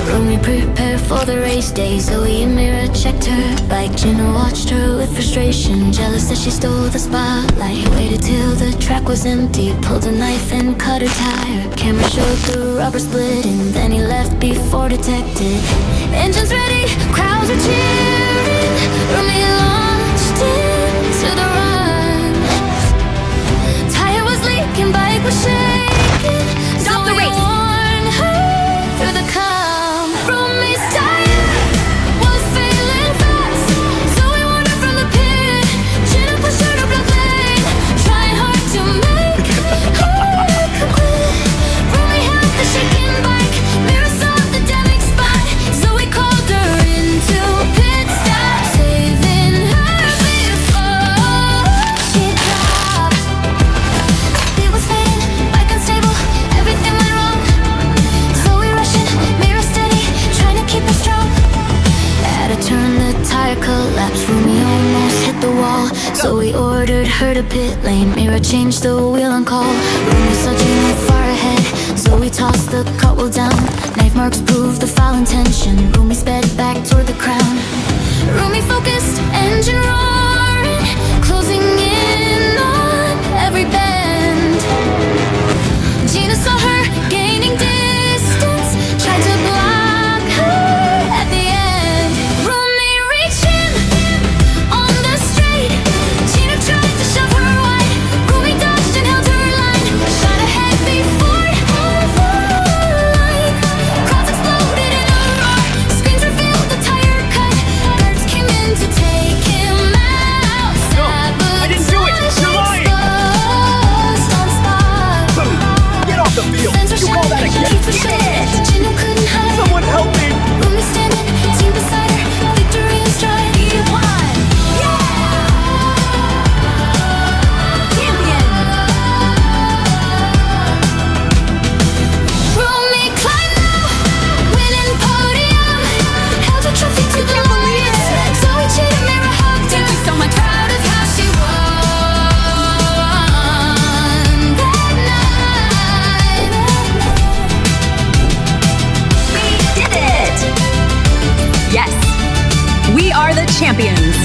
Rumi prepared for the race day. Zoey and Mira checked her bike. Jinu watched her with frustration, jealous that she stole the spotlight. Waited till the track was empty, pulled a knife and cut her tire. Camera showed the rubber splitting, then he left before detected. Engines ready, crowds were cheering. Rumi launched into the run. Tire was leaking, bike was shaking. Stop the race! Warned her through the calm. Rumi's tire was failing fast, so we warned her from the pit. Jinu pushed her to block lane, trying hard to make her quit. Rumi held the shaking bike, Mira saw the damaged spot, so we called her into pit stop, saving her before she dropped. It was fading, bike unstable, everything went wrong. Zoey rushing, Mira steady, trying to keep her strong. At a turn, the tire collapsed, Rumi almost hit the wall. Zoey ordered her to pit lane, Mira changed the wheel and call. Rumi saw Jinu far ahead, Zoey tossed the cartwheel down. Knife marks proved the foul intention, Rumi sped back toward the crown. Rumi focused, engine roaring, closing in on every bend. Jinu saw her gaining distance, tried to block her at the end. Rumi reached in on the straight, Jinu tried to shove her wide. Rumi dodged and held her line, shot ahead before line. Crowds exploded in a roar, screams revealed the tire cut. Guards came in to take him out. No, I didn't do it. You're lying. Exposed on spot. Get off the field! You call that a get? Jinu couldn't hide. Someone help me! Rumi standing, team beside her, victory in stride. He won! Champion! Rumi climbed the winning podium, held her trophy to the light. Zoey cheated, Mira hugged her. So much proud of how she won that night. We did it! Yes, we are the champions.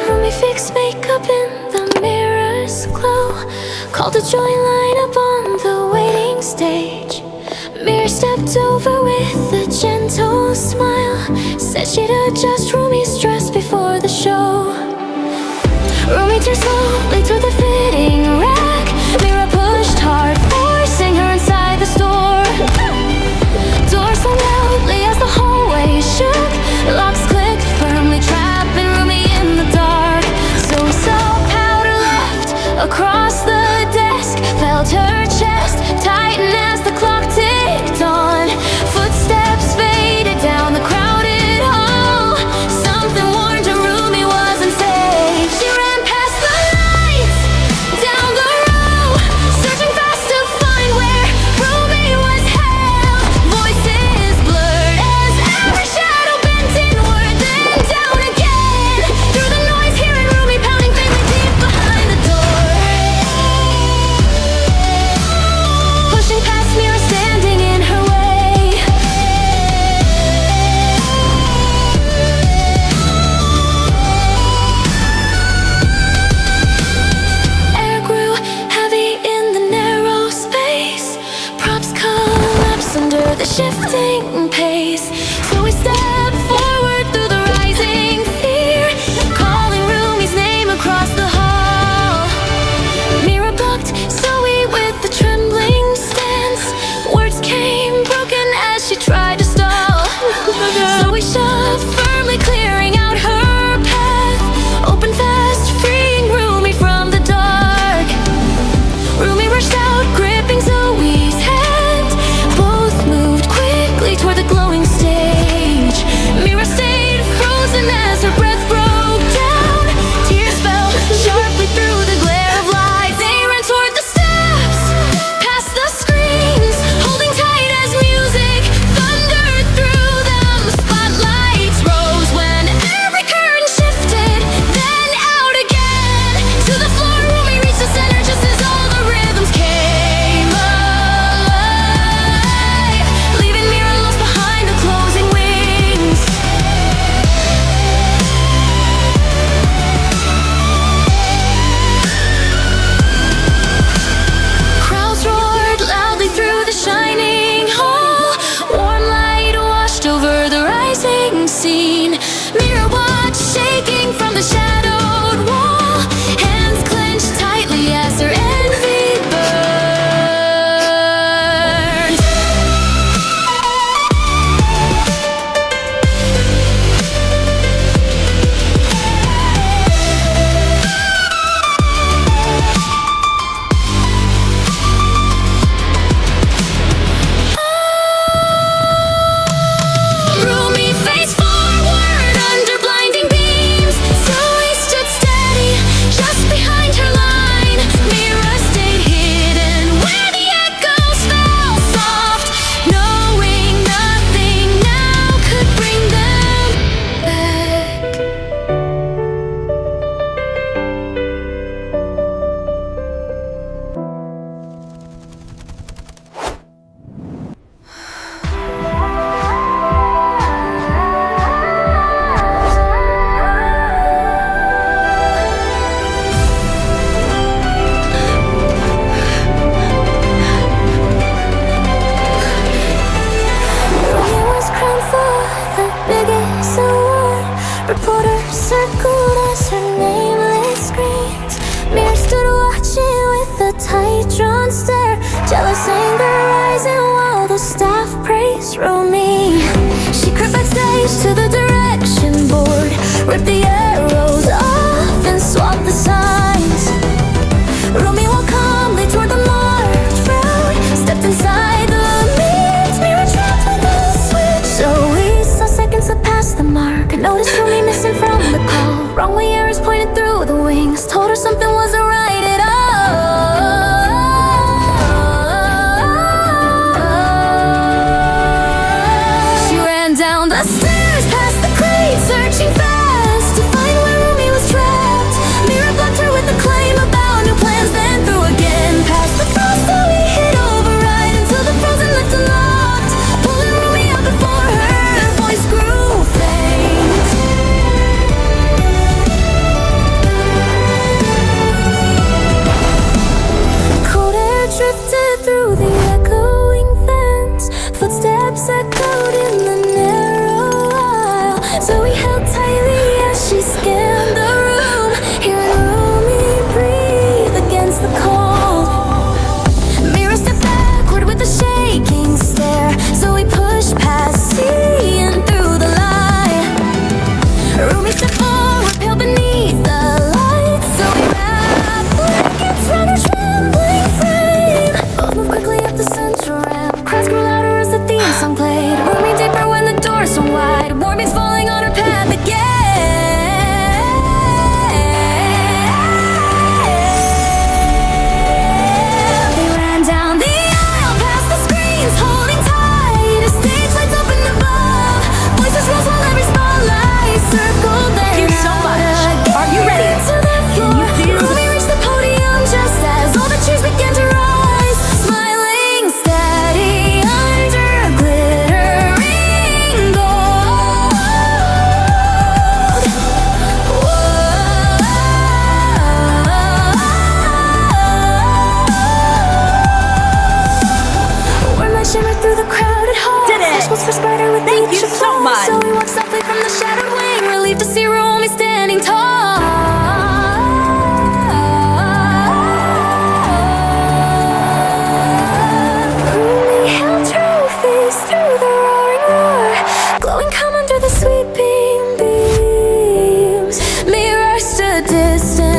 Rumi fixed makeup in the mirror's glow, called a joint line up on the waiting stage. Mira stepped over with a gentle smile, said she'd adjust Rumi's dress before the show. Rumi turned slowly through the fitting rack, Mira pushed hard, forcing her inside the store. Doors swung loudly as the hallway shook, locks clicked, firmly trapping Rumi in the dark. So we saw powder left across the desk, felt her chest tighten as the clock ticked on. Footsteps faded down the crowded hall, something warned her Rumi wasn't safe. She ran past the lights, down the row, searching fast to find where Rumi was held. Voices blurred as every shadow bent inward, then down again. Through the noise, hearing Rumi pounding faintly deep behind the door. Pushing past Mira, standing in her way. Air grew heavy in the narrow space, props collapsed under the shifting pace. So we stepped forward through the rising fear, calling Rumi's name across the hall. Mira blocked Zoey with the trembling stance, words came broken as she tried to stall. Zoey shoved firmly, clearing out her path, open fast Reach to the direction board, rip the arrows off and swap the signs. Rumi walked calmly toward the march route, stepped inside the means, Mira trapped with a switch. So we saw seconds that passed the mark, noticed Rumi missing from the call. Wrong way arrows pointed through the wings, told her something wasn't right at all. She ran down the stairs, past the crate, searching fast to find where Rumi was trapped. Mira blocked her with a claim about new plans, then threw again past the frost. So we hit override until the frozen lift unlocked, pulling Rumi out before her voice grew faint. Cold air drifted through the echoing fence, footsteps echoed in the narrow aisle. So we held tightly as she scanned the room, hearing Rumi breathe against the cold. Mira stepped backward with a shaking stare, so we pushed past, seeing through the light. Rumi stepped forward, pale beneath the light, so we wrapped blankets round her trembling frame. Both moved quickly up the central ramp, cries grew louder as the theme song played. Rumi deeper when the door swung wide, more beats falling on her path again. They ran down the aisle, past the screens, holding tight as stage lights opened above. Voices rose while every spotlight circled their Thank you so much. Are you ready? to the floor. Rumi reached the podium just as all the cheers began to rise, smiling steady under glittering gold. Where my shimmer through the crowded hall, Did it. flash whisper brighter with Thank each you so applause. much. So we walked softly from the shattered wing, relieved to see Rumi standing tall. Rumi held trophies through the roaring roar, glowing calm under the sweeping beams. Mira stood distant,